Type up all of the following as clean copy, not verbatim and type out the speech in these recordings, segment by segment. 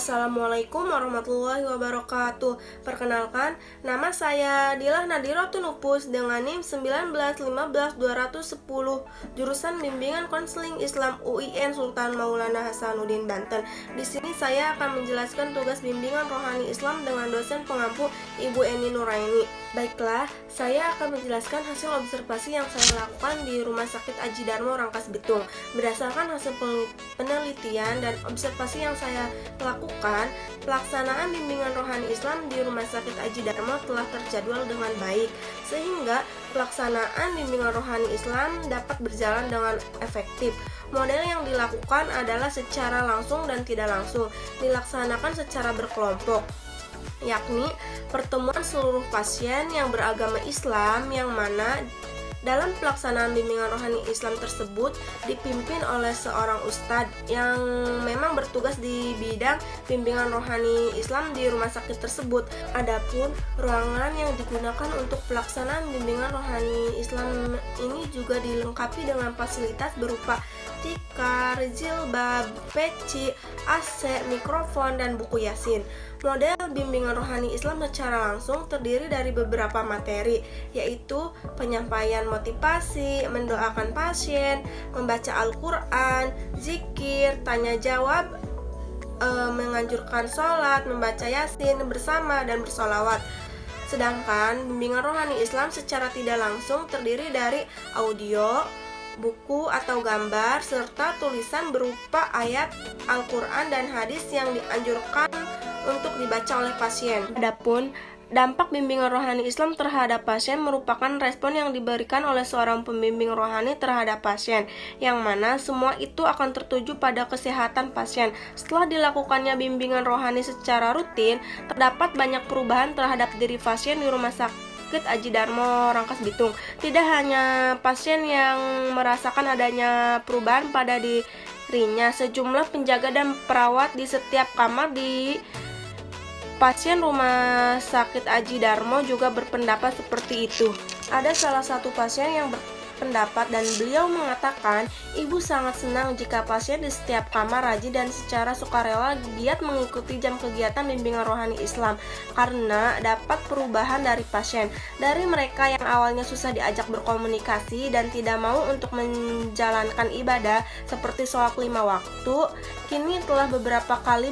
Assalamualaikum warahmatullahi wabarakatuh. Perkenalkan, nama saya Dilah Nadiratun Upus dengan NIM 1915210, jurusan Bimbingan Konseling Islam UIN Sultan Maulana Hasanuddin Banten. Di sini saya akan menjelaskan tugas bimbingan rohani Islam dengan dosen pengampu Ibu Eni Nuraini. Baiklah, saya akan menjelaskan hasil observasi yang saya lakukan di Rumah Sakit Aji Darmo Rangkas Bitung. Berdasarkan hasil penelitian dan observasi yang saya lakukan, pelaksanaan bimbingan rohani Islam di Rumah Sakit Aji Darmo telah terjadwal dengan baik, sehingga pelaksanaan bimbingan rohani Islam dapat berjalan dengan efektif. Model yang dilakukan adalah secara langsung dan tidak langsung, dilaksanakan secara berkelompok, yakni pertemuan seluruh pasien yang beragama Islam, yang mana dalam pelaksanaan bimbingan rohani Islam tersebut dipimpin oleh seorang ustadz yang memang bertugas di bidang bimbingan rohani Islam di rumah sakit tersebut. Adapun ruangan yang digunakan untuk pelaksanaan bimbingan rohani Islam ini juga dilengkapi dengan fasilitas berupa tikar, jilbab, peci, AC, mikrofon, dan buku Yasin. Model bimbingan rohani Islam secara langsung terdiri dari beberapa materi, yaitu penyampaian motivasi, mendoakan pasien, membaca Al-Quran, zikir, tanya jawab, menganjurkan sholat, membaca Yasin bersama, dan bersolawat. Sedangkan bimbingan rohani Islam secara tidak langsung terdiri dari audio, buku atau gambar, serta tulisan berupa ayat Al-Quran dan hadis yang dianjurkan untuk dibaca oleh pasien. Adapun dampak bimbingan rohani Islam terhadap pasien merupakan respon yang diberikan oleh seorang pembimbing rohani terhadap pasien, yang mana semua itu akan tertuju pada kesehatan pasien. Setelah dilakukannya bimbingan rohani secara rutin, terdapat banyak perubahan terhadap diri pasien di Rumah Sakit Aji Darmo Rangkas Bitung. Tidak hanya pasien yang merasakan adanya perubahan pada dirinya, sejumlah penjaga dan perawat di setiap kamar di pasien Rumah Sakit Aji Darmo juga berpendapat seperti itu. Ada salah satu pasien yang berpendapat dan beliau mengatakan, ibu sangat senang jika pasien di setiap kamar rajin dan secara sukarela giat mengikuti jam kegiatan bimbingan rohani Islam karena dapat perubahan dari pasien. Dari mereka yang awalnya susah diajak berkomunikasi dan tidak mau untuk menjalankan ibadah seperti sholat 5 waktu, kini telah beberapa kali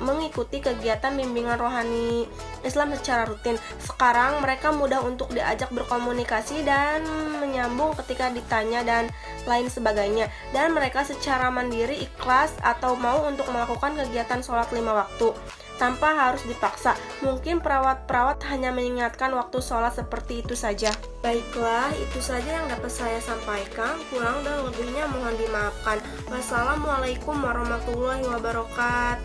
mengikuti kegiatan bimbingan rohani Islam secara rutin. Sekarang mereka mudah untuk diajak berkomunikasi dan menyambung ketika ditanya dan lain sebagainya, dan mereka secara mandiri ikhlas atau mau untuk melakukan kegiatan sholat 5 waktu tanpa harus dipaksa. Mungkin perawat-perawat hanya mengingatkan waktu sholat seperti itu saja. Baiklah, itu saja yang dapat saya sampaikan. Kurang dan lebihnya mohon dimaafkan. Wassalamualaikum warahmatullahi wabarakatuh.